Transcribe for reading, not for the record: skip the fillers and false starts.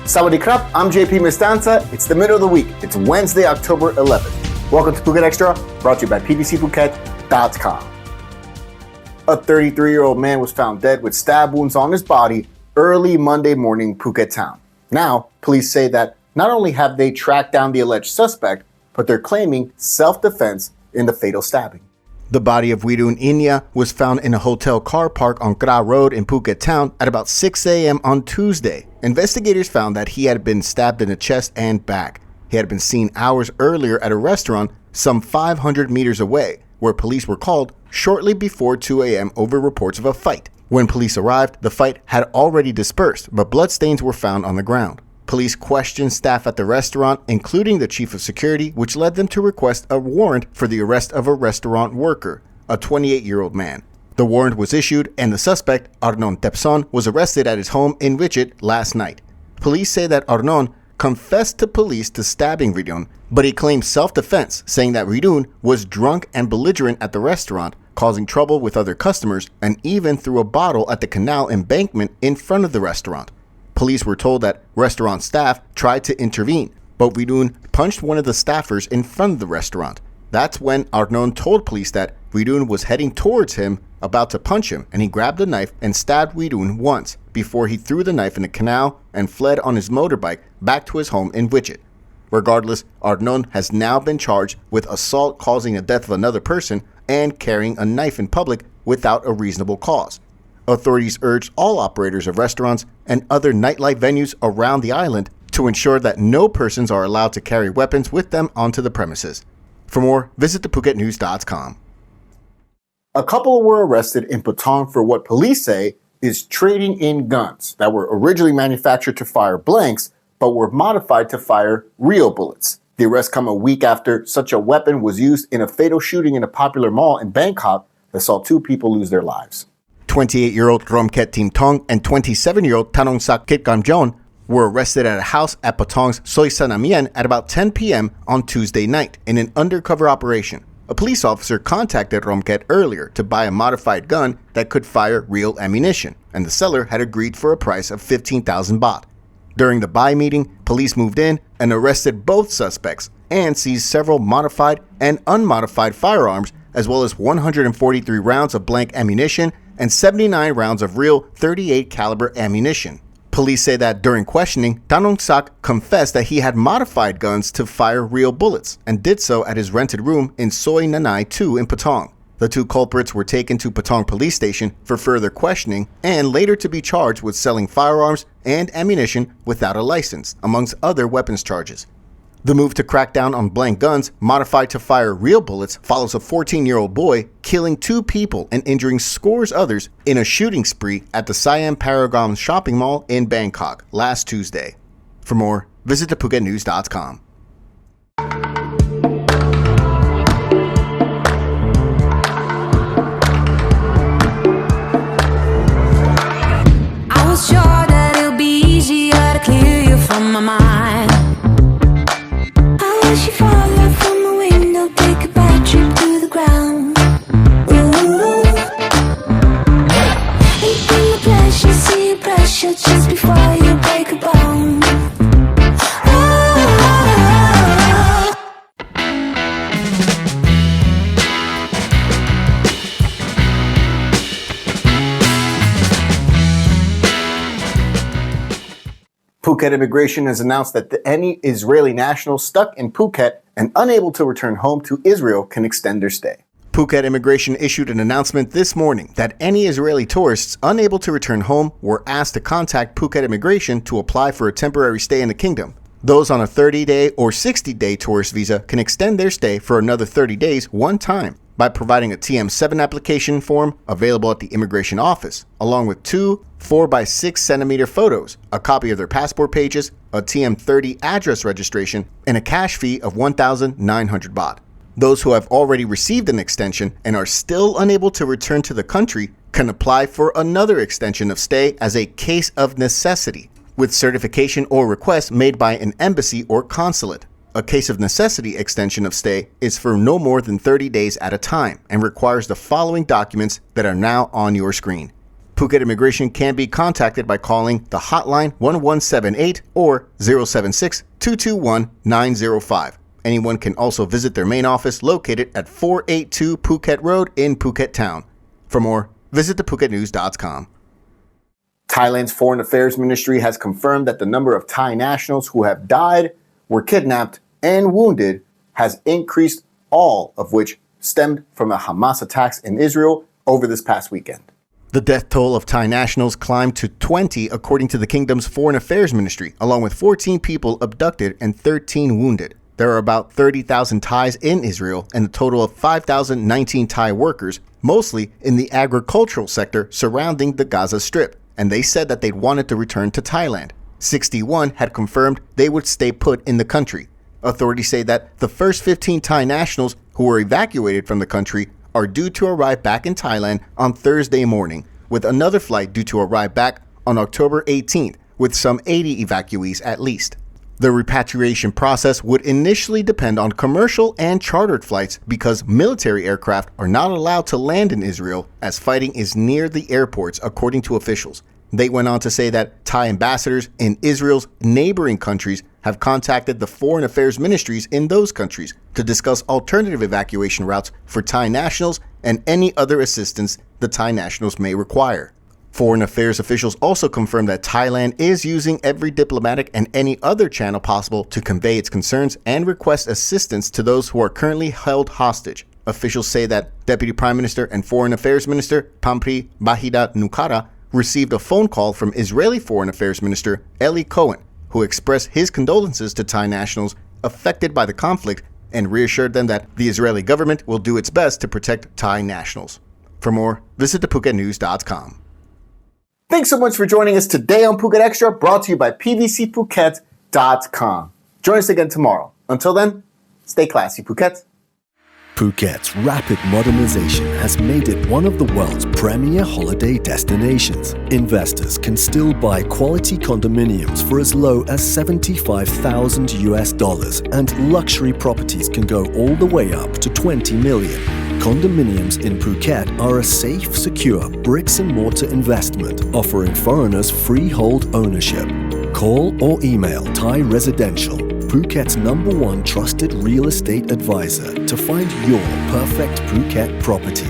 Sawadee krap, I'm JP Mestanza. It's the middle of the week. It's Wednesday, October 11th. Welcome to Phuket Extra, brought to you by pbcphuket.com. A 33-year-old man was found dead with stab wounds on his body early Monday morning in Phuket Town. Now, police say that not only have they tracked down the alleged suspect, but they're claiming self-defense in the fatal stabbing. The body of Wirun Inya was found in a hotel car park on Xtra Road in Phuket Town at about 6 a.m. on Tuesday. Investigators found that he had been stabbed in the chest and back. He had been seen hours earlier at a restaurant some 500 meters away, where police were called shortly before 2 a.m. over reports of a fight. When police arrived, the fight had already dispersed, but bloodstains were found on the ground. Police questioned staff at the restaurant, including the chief of security, which led them to request a warrant for the arrest of a restaurant worker, a 28-year-old man. The warrant was issued, and the suspect, Arnon Tepson, was arrested at his home in Wichit last night. Police say that Arnon confessed to police to stabbing Wirun, but he claimed self-defense, saying that Wirun was drunk and belligerent at the restaurant, causing trouble with other customers, and even threw a bottle at the canal embankment in front of the restaurant. Police were told that restaurant staff tried to intervene, but Wirun punched one of the staffers in front of the restaurant. That's when Arnon told police that Wirun was heading towards him, about to punch him, and he grabbed a knife and stabbed Wirun once before he threw the knife in the canal and fled on his motorbike back to his home in Wichit. Regardless, Arnon has now been charged with assault causing the death of another person and carrying a knife in public without a reasonable cause. Authorities urged all operators of restaurants and other nightlife venues around the island to ensure that no persons are allowed to carry weapons with them onto the premises. For more, visit thephuket.news.com. A couple were arrested in Patong for what police say is trading in guns that were originally manufactured to fire blanks but were modified to fire real bullets. The arrests come a week after such a weapon was used in a fatal shooting in a popular mall in Bangkok that saw 2 people lose their lives. 28-year-old Romket Tim Tong and 27-year-old Tanongsak Kitgamjon were arrested at a house at Patong's Soi Sanamian at about 10 p.m. on Tuesday night in an undercover operation. A police officer contacted Romket earlier to buy a modified gun that could fire real ammunition, and the seller had agreed for a price of 15,000 baht. During the buy meeting, police moved in and arrested both suspects and seized several modified and unmodified firearms, as well as 143 rounds of blank ammunition and 79 rounds of real .38 caliber ammunition. Police say that during questioning, Tanongsak confessed that he had modified guns to fire real bullets and did so at his rented room in Soi Nanai 2 in Patong. The 2 culprits were taken to Patong police station for further questioning and later to be charged with selling firearms and ammunition without a license, amongst other weapons charges. The move to crack down on blank guns modified to fire real bullets follows a 14-year-old boy killing 2 people and injuring scores others in a shooting spree at the Siam Paragon shopping mall in Bangkok last Tuesday. For more, visit thephuket.news.com. I was sure that it'll be easier to clear you from my mind. She fall out from the window, take a bad trip to the ground. Ooh. And bring the pleasure, see your pressure just before you break a bone. Phuket Immigration has announced that any Israeli national stuck in Phuket and unable to return home to Israel can extend their stay. Phuket Immigration issued an announcement this morning that any Israeli tourists unable to return home were asked to contact Phuket Immigration to apply for a temporary stay in the kingdom. Those on a 30-day or 60-day tourist visa can extend their stay for another 30 days one time by providing a TM7 application form available at the immigration office, along with 2 4x6 centimeter photos, a copy of their passport pages, a TM30 address registration, and a cash fee of 1,900 baht. Those who have already received an extension and are still unable to return to the country can apply for another extension of stay as a case of necessity, with certification or request made by an embassy or consulate. A case of necessity extension of stay is for no more than 30 days at a time and requires the following documents that are now on your screen. Phuket Immigration can be contacted by calling the hotline 1178 or 076-221-905. Anyone can also visit their main office located at 482 Phuket Road in Phuket Town. For more, visit thephuket.news.com. Thailand's Foreign Affairs Ministry has confirmed that the number of Thai nationals who have died, were kidnapped, and wounded has increased, all of which stemmed from the Hamas attacks in Israel over this past weekend. The death toll of Thai nationals climbed to 20 according to the kingdom's Foreign Affairs Ministry, along with 14 people abducted and 13 wounded. There are about 30,000 Thais in Israel and a total of 5,019 Thai workers, mostly in the agricultural sector surrounding the Gaza Strip, and they said that they'd wanted to return to Thailand. 61 had confirmed they would stay put in the country. Authorities say that the first 15 Thai nationals who were evacuated from the country are due to arrive back in Thailand on Thursday morning, with another flight due to arrive back on October 18th, with some 80 evacuees at least. The repatriation process would initially depend on commercial and chartered flights because military aircraft are not allowed to land in Israel as fighting is near the airports, according to officials. They went on to say that Thai ambassadors in Israel's neighboring countries have contacted the Foreign Affairs ministries in those countries to discuss alternative evacuation routes for Thai nationals and any other assistance the Thai nationals may require. Foreign Affairs officials also confirmed that Thailand is using every diplomatic and any other channel possible to convey its concerns and request assistance to those who are currently held hostage. Officials say that Deputy Prime Minister and Foreign Affairs Minister Pampri Bahida Nukara received a phone call from Israeli Foreign Affairs Minister Eli Cohen, who expressed his condolences to Thai nationals affected by the conflict and reassured them that the Israeli government will do its best to protect Thai nationals. For more, visit thephuket.news.com. Thanks so much for joining us today on Phuket Extra, brought to you by pvcphuket.com. Join us again tomorrow. Until then, stay classy, Phuket. Phuket's rapid modernization has made it one of the world's premier holiday destinations. Investors can still buy quality condominiums for as low as $75,000 and luxury properties can go all the way up to $20 million. Condominiums in Phuket are a safe, secure bricks-and-mortar investment offering foreigners freehold ownership. Call or email Thai Residential, Phuket's #1 trusted real estate advisor, to find your perfect Phuket property.